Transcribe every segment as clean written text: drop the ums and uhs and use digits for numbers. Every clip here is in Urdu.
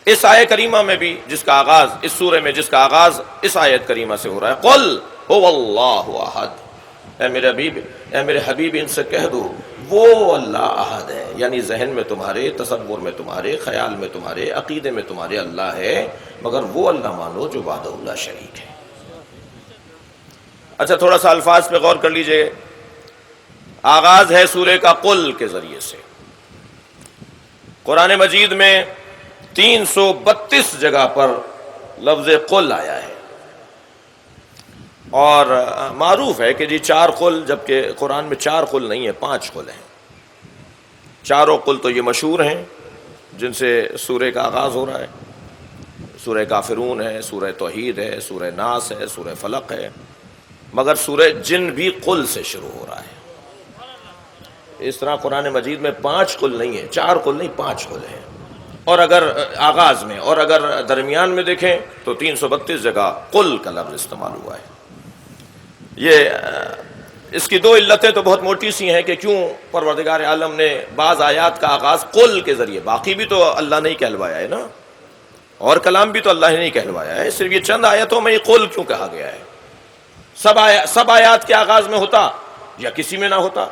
اس آیت کریمہ میں بھی جس کا آغاز اس سورہ میں جس کا آغاز اس آیت کریمہ سے ہو رہا ہے، قل هو اللہ احد، اے میرے حبیب ان سے کہہ دو وہ اللہ احد ہے، یعنی ذہن میں تمہارے، تصور میں تمہارے، خیال میں تمہارے، عقیدے میں تمہارے اللہ ہے، مگر وہ اللہ مانو جو وحدہ لا شریک ہے۔ اچھا تھوڑا سا الفاظ پہ غور کر لیجئے۔ آغاز ہے سورہ کا قل کے ذریعے سے۔ قرآن مجید میں 332 جگہ پر لفظ قل آیا ہے، اور معروف ہے کہ جی 4 قل، جبکہ قرآن میں 4 قل نہیں ہے، 5 قل ہیں۔ چاروں قل تو یہ مشہور ہیں جن سے سورہ کا آغاز ہو رہا ہے، سورہ کافرون ہے، سورہ توحید ہے، سورہ ناس ہے، سورہ فلق ہے، مگر سورہ جن بھی قل سے شروع ہو رہا ہے۔ اس طرح قرآن مجید میں 5 قل نہیں ہیں، 4 قل نہیں، 5 قل ہیں، اور اگر آغاز میں اور اگر درمیان میں دیکھیں تو 332 جگہ قل کا لفظ استعمال ہوا ہے۔ یہ اس کی 2 علتیں تو بہت موٹی سی ہیں کہ کیوں پروردگار عالم نے بعض آیات کا آغاز قل کے ذریعے، باقی بھی تو اللہ نے ہی کہلوایا ہے نا، اور کلام بھی تو اللہ نے ہی کہلوایا ہے، صرف یہ چند آیتوں میں یہ قل کیوں کہا گیا ہے؟ سب آیات کے آغاز میں ہوتا یا کسی میں نہ ہوتا؟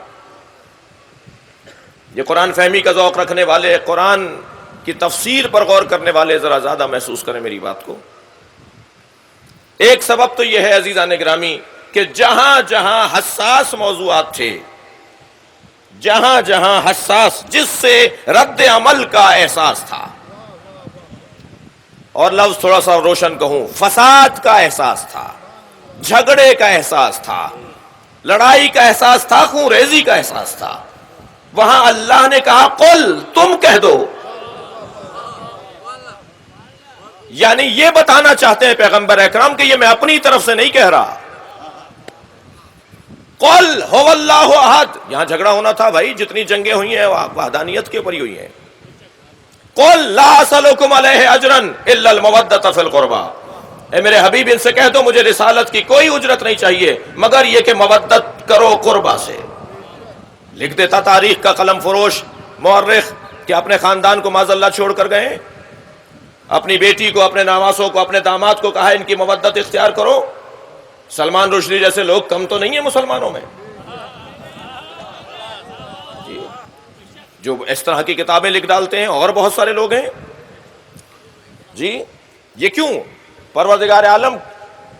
یہ قرآن فہمی کا ذوق رکھنے والے، قرآن کی تفسیر پر غور کرنے والے ذرا زیادہ محسوس کریں میری بات کو۔ ایک سبب تو یہ ہے عزیزان گرامی کہ جہاں جہاں حساس موضوعات تھے، جہاں جہاں حساس جس سے رد عمل کا احساس تھا، اور لفظ تھوڑا سا روشن کہوں، فساد کا احساس تھا، جھگڑے کا احساس تھا، لڑائی کا احساس تھا، خون ریزی کا احساس تھا، وہاں اللہ نے کہا قل، تم کہہ دو۔ یعنی یہ بتانا چاہتے ہیں پیغمبر اکرم کہ یہ میں اپنی طرف سے نہیں کہہ رہا۔ قل هو اللہ احد، یہاں جھگڑا ہونا تھا بھائی، جتنی جنگیں ہوئی ہیں وحدانیت کے اوپر ہی ہوئی ہیں۔ قل لا اسألکم علیہ اجرا الا المودۃ فی القربى، اے میرے حبیب ان سے کہہ دو مجھے رسالت کی کوئی اجرت نہیں چاہیے مگر یہ کہ مودت کرو قربا سے۔ لکھ دیتا تاریخ کا قلم فروش مورخ کہ اپنے خاندان کو معاذ اللہ چھوڑ کر گئے، اپنی بیٹی کو، اپنے نواسوں کو، اپنے داماد کو کہا ان کی مودت اختیار کرو۔ سلمان رشدی جیسے لوگ کم تو نہیں ہیں مسلمانوں میں جی، جو اس طرح کی کتابیں لکھ ڈالتے ہیں، اور بہت سارے لوگ ہیں جی۔ یہ کیوں؟ پروردگار عالم،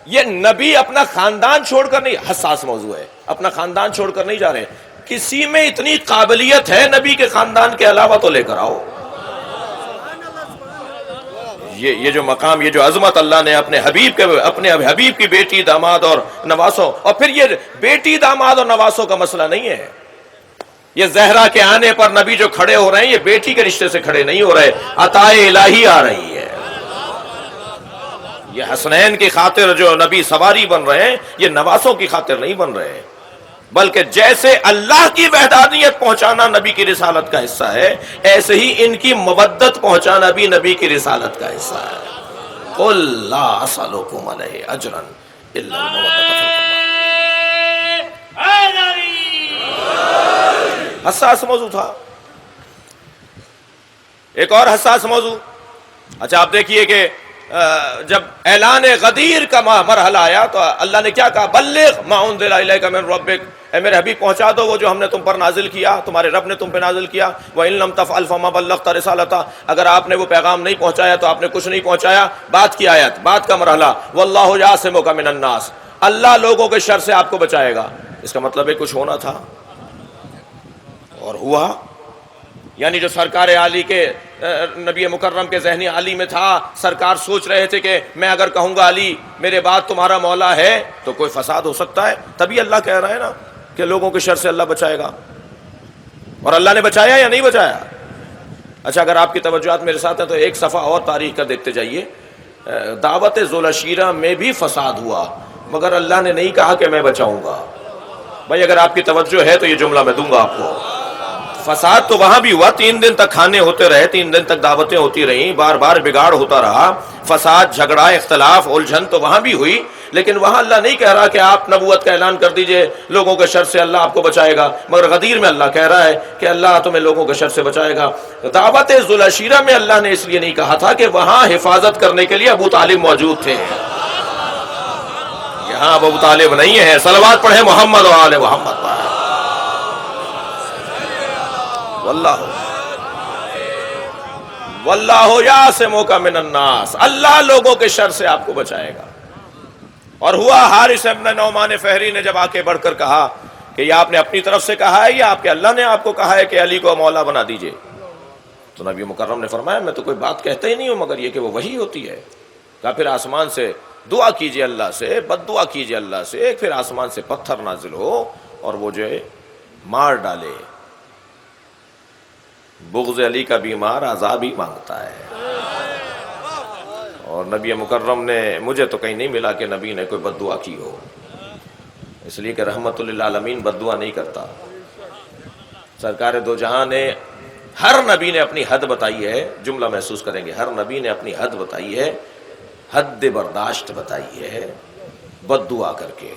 یہ نبی اپنا خاندان چھوڑ کر نہیں، حساس موضوع ہے، اپنا خاندان چھوڑ کر نہیں جا رہے، کسی میں اتنی قابلیت ہے نبی کے خاندان کے علاوہ تو لے کر آؤ۔ یہ جو مقام، یہ جو عظمت اللہ نے اپنے حبیب کی بیٹی، داماد اور نواسوں، اور پھر یہ بیٹی، داماد اور نواسوں کا مسئلہ نہیں ہے، یہ زہرا کے آنے پر نبی جو کھڑے ہو رہے ہیں یہ بیٹی کے رشتے سے کھڑے نہیں ہو رہے، عطا الہی آ رہی ہے۔ یہ حسنین کی خاطر جو نبی سواری بن رہے ہیں، یہ نواسوں کی خاطر نہیں بن رہے ہیں، بلکہ جیسے اللہ کی وحدانیت پہنچانا نبی کی رسالت کا حصہ ہے، ایسے ہی ان کی مودت پہنچانا بھی نبی کی رسالت کا حصہ ہے۔ قل لا اسألکم علیہ اجرا الا المودۃ فی القربى۔ حساس موضوع تھا۔ ایک اور حساس موضوع، اچھا آپ دیکھیے کہ جب اعلان غدیر کا مرحلہ آیا تو اللہ نے کیا کہا؟ بلغ ما انزل الیک من ربک، اے میرے حبیب پہنچا دو وہ جو ہم نے تم پر نازل کیا، تمہارے رب نے تم پہ نازل کیا۔ وَإِن لَمْ تَفْعَلْ فَمَا بَلَّغْتَ رِسَالَتَهُ، اگر آپ نے وہ پیغام نہیں پہنچایا تو آپ نے کچھ نہیں پہنچایا۔ بات کی آیت، بات کا مرحلہ، وَاللَّهُ يَعْصِمُكَ مِنَ النَّاسِ، اللہ لوگوں کے شر سے آپ کو بچائے گا۔ اس کا مطلب ہے کچھ ہونا تھا اور ہوا، یعنی جو سرکار عالی کے نبی مکرم کے ذہنی عالی میں تھا، سرکار سوچ رہے تھے کہ میں اگر کہوں گا علی میرے بعد تمہارا مولا ہے تو کوئی فساد ہو سکتا ہے، تبھی اللہ کہہ رہا ہے نا کہ لوگوں کے شر سے اللہ بچائے گا، اور اللہ نے بچایا یا نہیں بچایا؟ اچھا اگر آپ کی توجہات میرے ساتھ ہیں تو ایک صفحہ اور تاریخ کا دیکھتے جائیے۔ دعوت ذوالعشیرہ میں بھی فساد ہوا، مگر اللہ نے نہیں کہا کہ میں بچاؤں گا۔ بھائی اگر آپ کی توجہ ہے تو یہ جملہ میں دوں گا آپ کو۔ فساد تو وہاں بھی ہوا، 3 دن تک کھانے ہوتے رہے، 3 دن تک دعوتیں ہوتی رہیں، بار بار بگاڑ ہوتا رہا، فساد، جھگڑا، اختلاف، الجھن تو وہاں بھی ہوئی، لیکن وہاں اللہ نہیں کہہ رہا کہ آپ نبوت کا اعلان کر دیجئے، لوگوں کے شر سے اللہ آپ کو بچائے گا، مگر غدیر میں اللہ کہہ رہا ہے کہ اللہ تمہیں لوگوں کے شر سے بچائے گا۔ دعوت ذوالعشیرہ میں اللہ نے اس لیے نہیں کہا تھا کہ وہاں حفاظت کرنے کے لیے ابو طالب موجود تھے، یہاں ابو طالب نہیں ہے۔ صلوات پڑھیں محمد و آل محمد پر۔ واللہ یعصمک من الناس، اللہ لوگوں کے شر سے آپ کو بچائے گا۔ اور ہوا حارث ابن نعمان فہری نے جب آ کے بڑھ کر کہا کہ یہ آپ نے اپنی طرف سے کہا ہے یا آپ کے اللہ نے آپ کو کہا ہے کہ علی کو مولا بنا دیجئے، تو نبی مکرم نے فرمایا میں تو کوئی بات کہتا ہی نہیں ہوں مگر یہ کہ وہ وحی ہوتی ہے۔ کہا پھر آسمان سے دعا کیجئے اللہ سے، بد دعا کیجئے اللہ سے، پھر آسمان سے پتھر نازل ہو اور وہ جو ہے مار ڈالے۔ بغض علی کا بیمار عذاب ہی مانگتا ہے، اور نبی مکرم نے مجھے تو کہیں نہیں ملا کہ نبی نے کوئی بد دعا کی ہو، اس لیے کہ رحمت للعالمین بد دعا نہیں کرتا۔ سرکار دو جہاں نے، ہر نبی نے اپنی حد بتائی ہے، جملہ محسوس کریں گے، ہر نبی نے اپنی حد بتائی ہے، حد برداشت بتائی ہے بد دعا کر کے،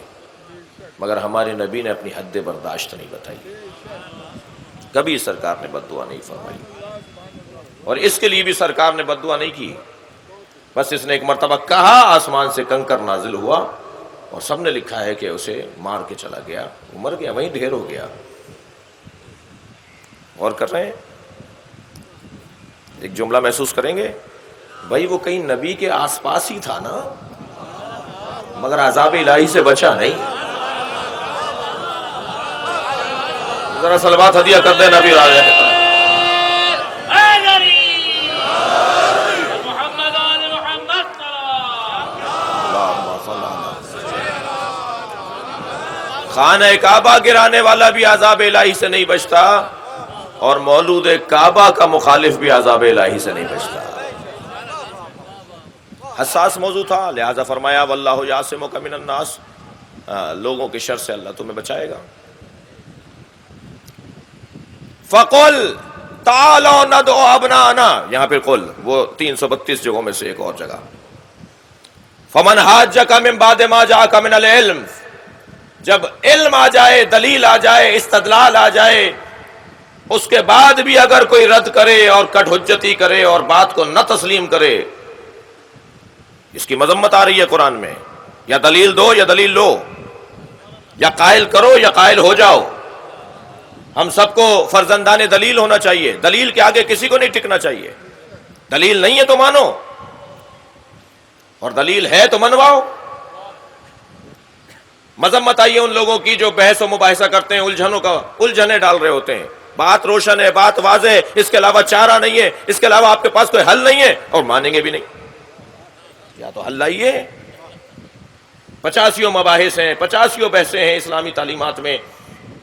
مگر ہمارے نبی نے اپنی حد برداشت نہیں بتائی، کبھی سرکار نے بد دعا نہیں فرمائی، اور اس کے لیے بھی سرکار نے بد دعا نہیں کی، بس اس نے ایک مرتبہ کہا، آسمان سے کنکر نازل ہوا اور سب نے لکھا ہے کہ اسے مار کے چلا گیا، وہ مر گیا، وہیں ڈھیر ہو گیا۔ اور کر رہے ہیں، ایک جملہ محسوس کریں گے، بھائی وہ کہیں نبی کے آس پاس ہی تھا نا، مگر عذاب الہی سے بچا نہیں۔ ذرا صلوات ہدیہ کر دیں نبی راجہ کے طرف۔ خانہ کعبہ گرانے والا بھی عذاب الہی سے نہیں بچتا، اور مولود کعبہ کا مخالف بھی عذاب الہی سے نہیں بچتا۔ حساس موضوع تھا، لہذا فرمایا واللہ یعصمک من الناس، لوگوں کے شر سے اللہ تمہیں بچائے گا۔ فَقُلْ تَعَالَوْا نَدْعُ أَبْنَاءَنَا، یہاں پہ قل وہ 332 جگہوں میں سے ایک اور جگہ۔ فَمَنْ حَاجَّكَ مِنْ بَعْدِ مَا جَاءَكَ مِنَ الْعِلْمِ، جب علم آ جائے، دلیل آ جائے، استدلال آ جائے، اس کے بعد بھی اگر کوئی رد کرے اور کٹ حجتی کرے اور بات کو نہ تسلیم کرے، اس کی مذمت آ رہی ہے قرآن میں، یا دلیل دو یا دلیل لو، یا قائل کرو یا قائل ہو جاؤ۔ ہم سب کو فرزندان دلیل ہونا چاہیے، دلیل کے آگے کسی کو نہیں ٹکنا چاہیے۔ دلیل نہیں ہے تو مانو، اور دلیل ہے تو منواؤ۔ مذمت آئی ہے ان لوگوں کی جو بحث و مباحثہ کرتے ہیں، الجھنیں ڈال رہے ہوتے ہیں۔ بات روشن ہے، بات واضح ہے، اس کے علاوہ چارہ نہیں ہے، اس کے علاوہ آپ کے پاس کوئی حل نہیں ہے، اور مانیں گے بھی نہیں۔ یا تو حل لائیے۔ 85 مباحث ہیں، 85 بحثیں ہیں اسلامی تعلیمات میں۔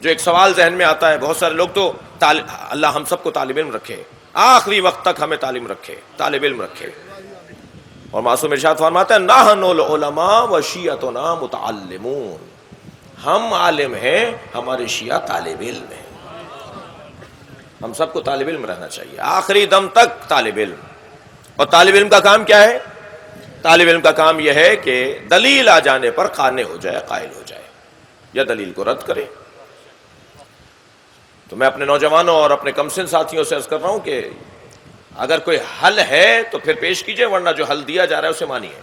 جو ایک سوال ذہن میں آتا ہے، بہت سارے لوگ تو اللہ ہم سب کو طالب علم رکھے، آخری وقت تک ہمیں تعلیم رکھے، طالب علم رکھے۔ اور معصوم ارشاد فرماتا ہے نحن العلماء وشیعتنا متعلمون، ہم عالم ہیں، ہمارے شیعہ طالب علم ہیں۔ ہم سب کو طالب علم رہنا چاہیے، آخری دم تک طالب علم۔ اور طالب علم کا کام کیا ہے؟ طالب علم کا کام یہ ہے کہ دلیل آ جانے پر قانع ہو جائے، قائل ہو جائے، یا دلیل کو رد کرے۔ تو میں اپنے نوجوانوں اور اپنے کمسن ساتھیوں سے عرض کر رہا ہوں کہ اگر کوئی حل ہے تو پھر پیش کیجئے، ورنہ جو حل دیا جا رہا ہے اسے مانیے۔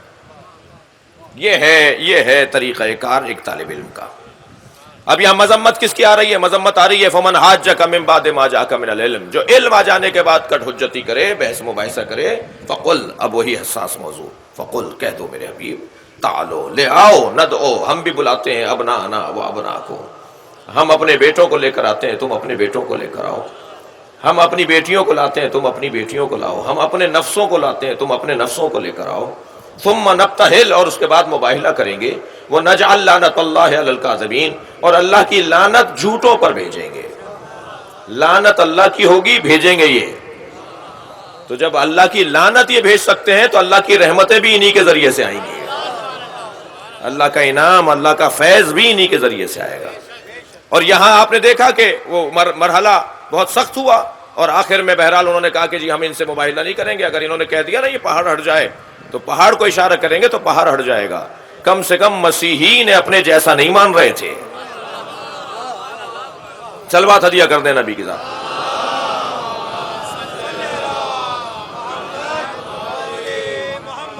یہ ہے طریقہ کار ایک طالب علم کا۔ اب یہاں مذمت کس کی آ رہی ہے؟ مذمت آ رہی ہے فمن حاجک من بعد ما جاءک من العلم، جو علم آ جانے کے بعد کٹ حجتی کرے، بحث مباحثہ کرے۔ فقل، اب وہی حساس موضوع، فقل کہہ دو میرے حبیب، تعالو لے آؤ، ندعو، ہم بھی بلاتے ہیں، ابناءنا و ابناءکم، ہم اپنے بیٹوں کو لے کر آتے ہیں، تم اپنے بیٹوں کو لے کر آؤ، ہم اپنی بیٹیوں کو لاتے ہیں، تم اپنی بیٹیوں کو لاؤ، ہم اپنے نفسوں کو لاتے ہیں، تم اپنے نفسوں کو لے کر آؤ۔ ثم نبتہل، اور اس کے بعد مباہلہ کریں گے، وَنَجْعَلْ لَعْنَتَ اللَّهِ عَلَى الْكَاذِبِينَ، اور اللہ کی لعنت جھوٹوں پر بھیجیں گے۔ لعنت اللہ کی ہوگی، بھیجیں گے یہ۔ تو جب اللہ کی لعنت یہ بھیج سکتے ہیں تو اللہ کی رحمتیں بھی انہی کے ذریعے سے آئیں گی، اللہ کا انعام، اللہ کا فیض بھی انہی کے ذریعے سے آئے گا۔ اور یہاں آپ نے دیکھا کہ وہ مرحلہ بہت سخت ہوا، اور آخر میں بہرحال انہوں نے کہا کہ جی ہم ان سے مباہلہ نہیں کریں گے۔ اگر انہوں نے کہہ دیا نا یہ پہاڑ ہٹ جائے، تو پہاڑ کو اشارہ کریں گے تو پہاڑ ہٹ جائے گا۔ کم سے کم مسیحی نے اپنے جیسا نہیں مان رہے تھے. صلوات ہدیہ کر دیں نبی کے ساتھ.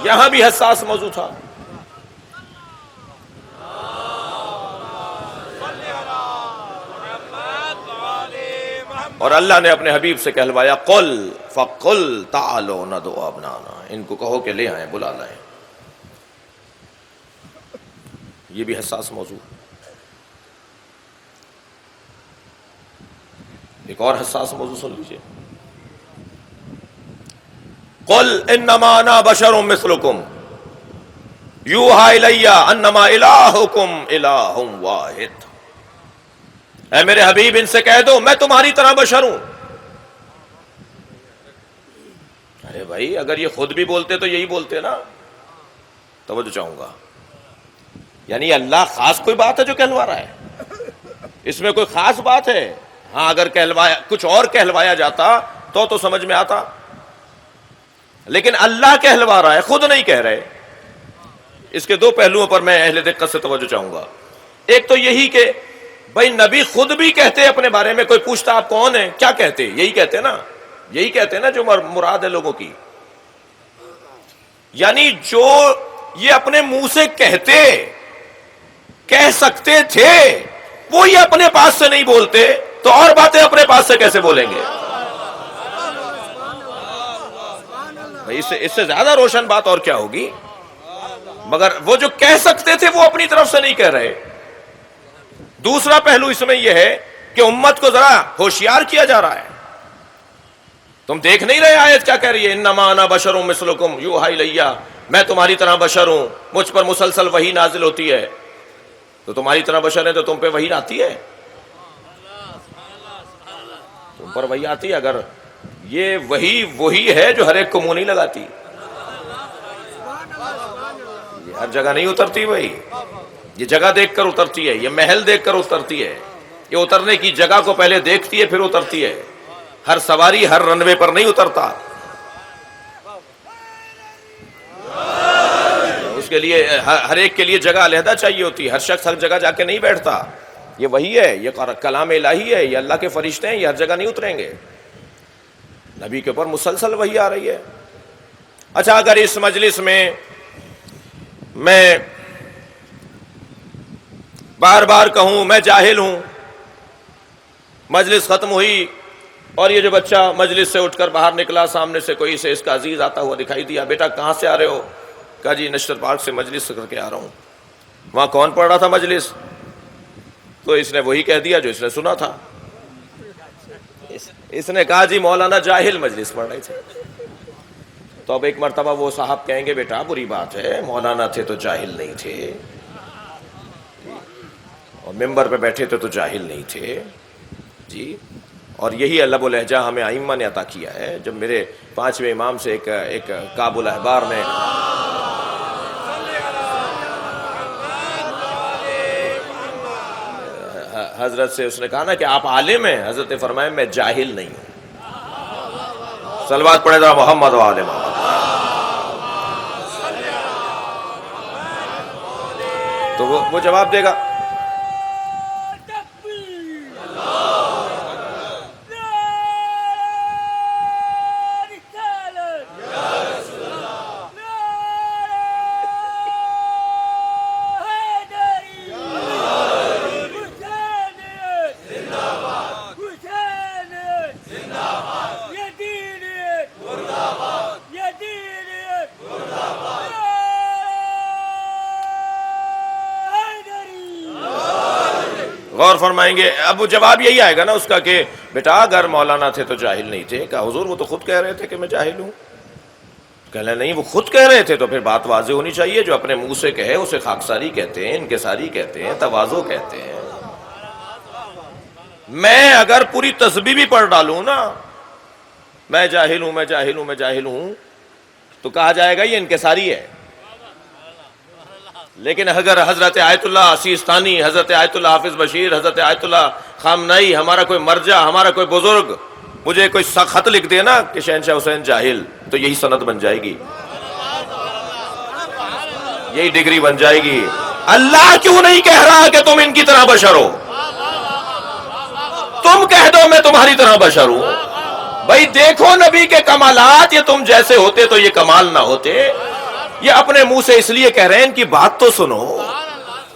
یہاں بھی حساس موضوع تھا. اور اللہ نے اپنے حبیب سے کہلوایا قل فقل تعالوا ندعو ابنانا، ان کو کہو کہ لے آئیں، بلا لائیں. یہ بھی حساس موضوع. ایک اور حساس موضوع سن لیجیے. قل انما انا بشر مثلکم یوحی الی انما الہکم الہ واحد. اے میرے حبیب ان سے کہہ دو میں تمہاری طرح بشر ہوں. ارے بھائی اگر یہ خود بھی بولتے تو یہی بولتے نا. توجہ چاہوں گا. یعنی اللہ خاص کوئی بات ہے جو کہلوا رہا ہے؟ اس میں کوئی خاص بات ہے؟ ہاں اگر کہلوایا کچھ اور کہلوایا جاتا تو سمجھ میں آتا، لیکن اللہ کہلوا رہا ہے، خود نہیں کہہ رہے. اس کے دو پہلوؤں پر میں اہل دقت سے توجہ چاہوں گا. ایک تو یہی کہ بھائی نبی خود بھی کہتے اپنے بارے میں، کوئی پوچھتا آپ کون ہیں کیا کہتے؟ یہی کہتے نا جو مراد ہے لوگوں کی. یعنی جو یہ اپنے منہ سے کہہ سکتے تھے وہ یہ اپنے پاس سے نہیں بولتے تو اور باتیں اپنے پاس سے کیسے بولیں گے؟ اس سے زیادہ روشن بات اور کیا ہوگی؟ مگر وہ جو کہہ سکتے تھے وہ اپنی طرف سے نہیں کہہ رہے. دوسرا پہلو اس میں یہ ہے کہ امت کو ذرا ہوشیار کیا جا رہا ہے. تم دیکھ نہیں رہے آیت کیا کہہ رہی ہے؟ انما انا بشر مثلکم یوحی الی، میں تمہاری طرح بشر ہوں، مجھ پر مسلسل وحی نازل ہوتی ہے. تو تمہاری طرح بشر ہے تو تم پہ وحی آتی ہے، تم پر وحی آتی ہے. اگر یہ وہی ہے جو ہر ایک کو منہ نہیں لگاتی، یہ ہر جگہ نہیں اترتی. وہی یہ جگہ دیکھ کر اترتی ہے، یہ محل دیکھ کر اترتی ہے، یہ اترنے کی جگہ کو پہلے دیکھتی ہے پھر اترتی ہے. ہر سواری ہر رنوے پر نہیں اترتا. اس کے لیے ہر ایک کے لیے جگہ علیحدہ چاہیے ہوتی ہے. ہر شخص ہر جگہ جا کے نہیں بیٹھتا. یہ وہی ہے، یہ کلام الہی ہے، یہ اللہ کے فرشتے ہیں، یہ ہر جگہ نہیں اتریں گے. نبی کے اوپر مسلسل وحی آ رہی ہے. اچھا اگر اس مجلس میں بار بار کہوں میں جاہل ہوں، مجلس ختم ہوئی اور یہ جو بچہ مجلس سے اٹھ کر باہر نکلا، سامنے سے کوئی سے اس کا عزیز آتا ہوا دکھائی دیا، بیٹا کہاں سے آ رہے ہو؟ کہا جی نشتر پارک سے مجلس کر کے آ رہا ہوں. وہاں کون پڑھ رہا تھا مجلس؟ تو اس نے وہی کہہ دیا جو اس نے سنا تھا. اس نے کہا جی مولانا جاہل مجلس پڑھ رہے تھے. تو اب ایک مرتبہ وہ صاحب کہیں گے بیٹا بری بات ہے، مولانا تھے تو جاہل نہیں تھے، اور ممبر پہ بیٹھے تھے تو جاہل نہیں تھے جی. اور یہی لب و لہجہ ہمیں ائمہ نے عطا کیا ہے. جب میرے 5ویں امام سے ایک کابل احبار نے حضرت سے اس نے کہا نا کہ آپ عالم ہیں، حضرت نے فرمایا میں جاہل نہیں ہوں. صلوات پڑھے ذرا محمد و آل محمد. تو وہ جواب دے گا. غور فرمائیں گے. اب جواب یہی آئے گا نا اس کا کہ بیٹا اگر مولانا تھے تو جاہل نہیں تھے. کہا حضور وہ تو خود کہہ رہے تھے کہ میں جاہل ہوں. کہنے نہیں وہ خود کہہ رہے تھے تو پھر بات واضح ہونی چاہیے. جو اپنے منہ سے کہے اسے خاکساری کہتے ہیں، انکساری کہتے ہیں، تواضع کہتے ہیں. میں اگر پوری تسبیح بھی پڑھ ڈالوں نا میں جاہل ہوں میں جاہل ہوں میں جاہل ہوں تو کہا جائے گا یہ انکساری ہے. لیکن اگر حضرت آیت اللہ سیستانی، حضرت آیت اللہ حافظ بشیر، حضرت آیت اللہ خامنئی، ہمارا کوئی مرجع، ہمارا کوئی بزرگ مجھے کوئی خط لکھ دے نا کہ شہنشاہ حسین جاہل، تو یہی سند بن جائے گی. یہی ڈگری بن جائے گی. اللہ کیوں نہیں کہہ رہا کہ تم ان کی طرح بشر ہو؟ تم کہہ دو میں تمہاری طرح بشر ہوں. بھائی دیکھو نبی کے کمالات، یہ تم جیسے ہوتے تو یہ کمال نہ ہوتے. یہ اپنے منہ سے اس لیے کہہ رہے ہیں، ان کی بات تو سنو.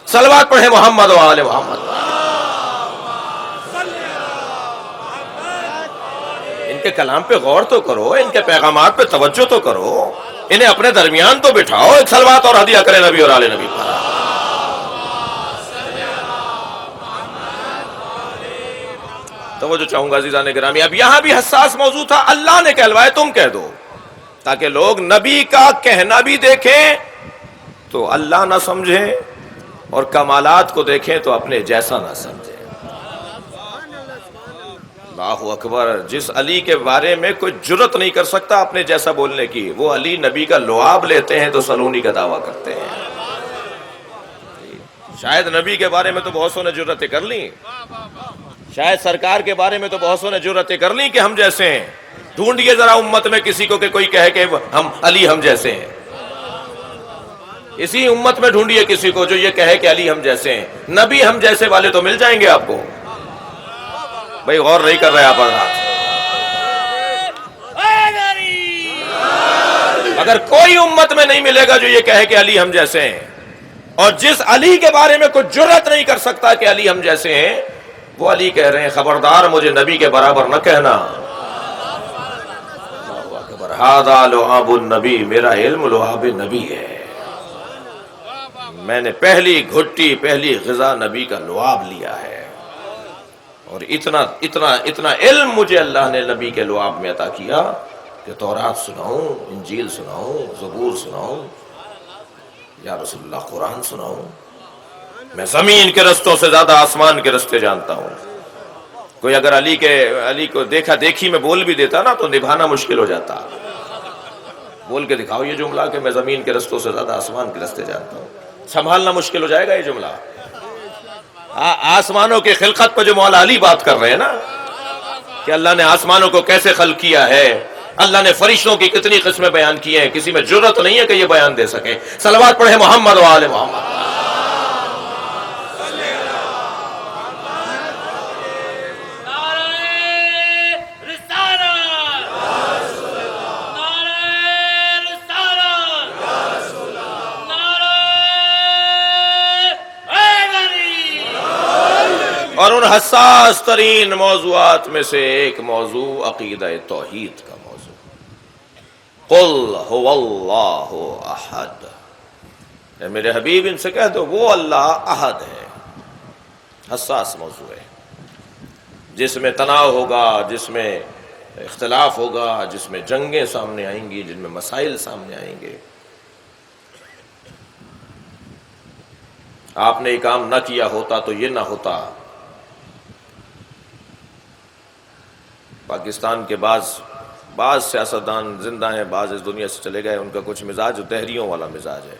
صلوات پڑھیں محمد و آل محمد. ان کے کلام پہ غور تو کرو، ان کے پیغامات پہ توجہ تو کرو، انہیں اپنے درمیان تو بٹھاؤ. ایک صلوات اور ہدیہ کرے نبی اور آل نبی پر. توجہ چاہوں گا عزیزان گرامی. اب یہاں بھی حساس موضوع تھا. اللہ نے کہلوائے تم کہہ دو، تاکہ لوگ نبی کا کہنا بھی دیکھیں تو اللہ نہ سمجھیں، اور کمالات کو دیکھیں تو اپنے جیسا نہ سمجھیں. اللہ اکبر. جس علی کے بارے میں کوئی جرت نہیں کر سکتا اپنے جیسا بولنے کی، وہ علی نبی کا لعاب لیتے ہیں تو سلونی کا دعویٰ کرتے ہیں. شاید نبی کے بارے میں تو بہت سو نے جرتیں کر لیں، شاید سرکار کے بارے میں تو بہت سو نے جرتیں کر لیں کہ ہم جیسے ہیں. ڈھونڈیے ذرا امت میں کسی کو کہ کوئی کہے کہ ہم علی ہم جیسے ہیں. اسی امت میں ڈھونڈیے کسی کو جو یہ کہے کہ علی ہم جیسے ہیں. نبی ہم جیسے والے تو مل جائیں گے آپ کو. بھائی غور نہیں کر رہے آپ حضرات. اگر کوئی امت میں نہیں ملے گا جو یہ کہے کہ علی ہم جیسے ہیں، اور جس علی کے بارے میں کوئی جرت نہیں کر سکتا کہ علی ہم جیسے ہیں، وہ علی کہہ رہے ہیں خبردار مجھے نبی کے برابر نہ کہنا. ھذا لعاب النبی، میرا علم لعاب نبی ہے. میں نے پہلی گھٹی پہلی غذا نبی کا لعاب لیا ہے، اور اتنا اتنا اتنا علم مجھے اللہ نے نبی کے لعاب میں عطا کیا کہ تورات سناؤں، انجیل سناؤں، زبور سناؤں، یا رسول اللہ قرآن سناؤں. میں زمین کے رستوں سے زیادہ آسمان کے رستے جانتا ہوں. کوئی اگر علی کو دیکھا دیکھی میں بول بھی دیتا نا تو نبھانا مشکل ہو جاتا. بول کے دکھاؤ یہ جملہ کہ میں زمین کے رستوں سے زیادہ آسمان کے رستے جانتا ہوں. سنبھالنا مشکل ہو جائے گا یہ جملہ. آسمانوں کی خلقت پہ جو مولا علی بات کر رہے ہیں نا، کہ اللہ نے آسمانوں کو کیسے خلق کیا ہے، اللہ نے فرشتوں کی کتنی قسمیں بیان کی ہیں، کسی میں جرت نہیں ہے کہ یہ بیان دے سکے. صلوات پڑھیں محمد و آل محمد. اور ان حساس ترین موضوعات میں سے ایک موضوع عقیدہ توحید کا موضوع. قل هو اللہ احد. اے میرے حبیب ان سے کہہ دو وہ اللہ احد ہے. حساس موضوع ہے، جس میں تناؤ ہوگا، جس میں اختلاف ہوگا، جس میں جنگیں سامنے آئیں گی، جن میں مسائل سامنے آئیں گے. آپ نے یہ کام نہ کیا ہوتا تو یہ نہ ہوتا. پاکستان کے بعض سیاستدان زندہ ہیں، بعض اس دنیا سے چلے گئے. ان کا کچھ مزاج دہریوں والا مزاج ہے.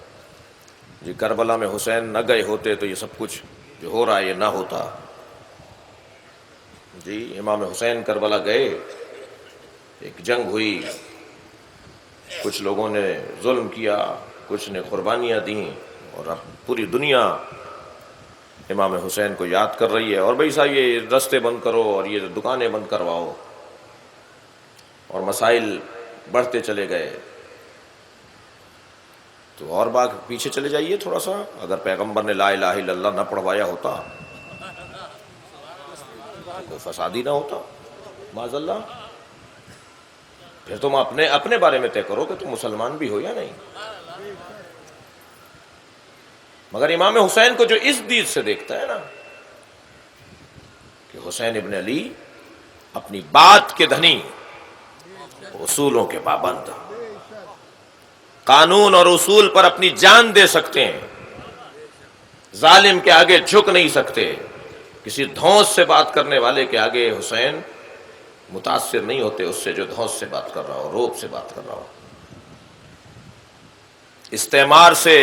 جی کربلا میں حسین نہ گئے ہوتے تو یہ سب کچھ جو ہو رہا ہے یہ نہ ہوتا. جی امام حسین کربلا گئے، ایک جنگ ہوئی، کچھ لوگوں نے ظلم کیا، کچھ نے قربانیاں دیں، اور اب پوری دنیا امام حسین کو یاد کر رہی ہے. اور بھائی صاحب یہ رستے بند کرو اور یہ دکانیں بند کرواؤ، اور مسائل بڑھتے چلے گئے. تو اور بات پیچھے چلے جائیے تھوڑا سا. اگر پیغمبر نے لا الہ الا اللہ نہ پڑھوایا ہوتا تو کوئی فساد ہی نہ ہوتا معاذ اللہ. پھر تم اپنے بارے میں طے کرو کہ تم مسلمان بھی ہو یا نہیں. مگر امام حسین کو جو اس دید سے دیکھتا ہے نا کہ حسین ابن علی اپنی بات کے دھنی، اصولوں کے پابند، قانون اور اصول پر اپنی جان دے سکتے ہیں، ظالم کے آگے جھک نہیں سکتے. کسی دھونس سے بات کرنے والے کے آگے حسین متاثر نہیں ہوتے اس سے جو دھونس سے بات کر رہا ہو، روب سے بات کر رہا ہو. استعمار سے،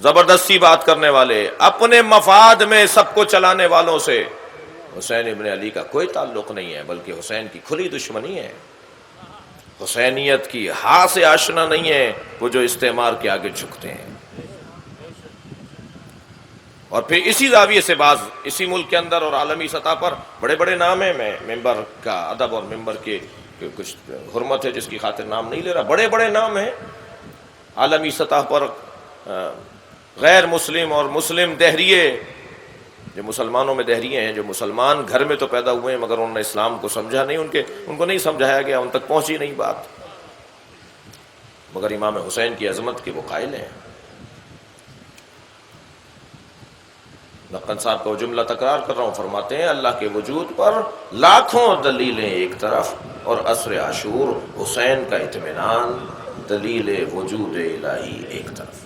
زبردستی بات کرنے والے، اپنے مفاد میں سب کو چلانے والوں سے حسین ابن علی کا کوئی تعلق نہیں ہے، بلکہ حسین کی کھلی دشمنی ہے. حسینیت کی ہاں سے آشنا نہیں ہے وہ جو استعمار کے آگے جھکتے ہیں. اور پھر اسی زاویے سے بعض اسی ملک کے اندر اور عالمی سطح پر بڑے بڑے نام ہیں. میں ممبر کا ادب اور ممبر کے کچھ حرمت ہے جس کی خاطر نام نہیں لے رہا. بڑے بڑے نام ہیں عالمی سطح پر، غیر مسلم اور مسلم دہریے، جو مسلمانوں میں دہریے ہیں، جو مسلمان گھر میں تو پیدا ہوئے ہیں مگر انہوں نے اسلام کو سمجھا نہیں، ان کو نہیں سمجھایا گیا، ان تک پہنچی نہیں بات، مگر امام حسین کی عظمت کے وہ قائل ہیں. لقن صاحب کا وہ جملہ تکرار کر رہا ہوں، فرماتے ہیں اللہ کے وجود پر لاکھوں دلیلیں ایک طرف اور عصر عاشور حسین کا اطمینان دلیل وجود الہی ایک طرف.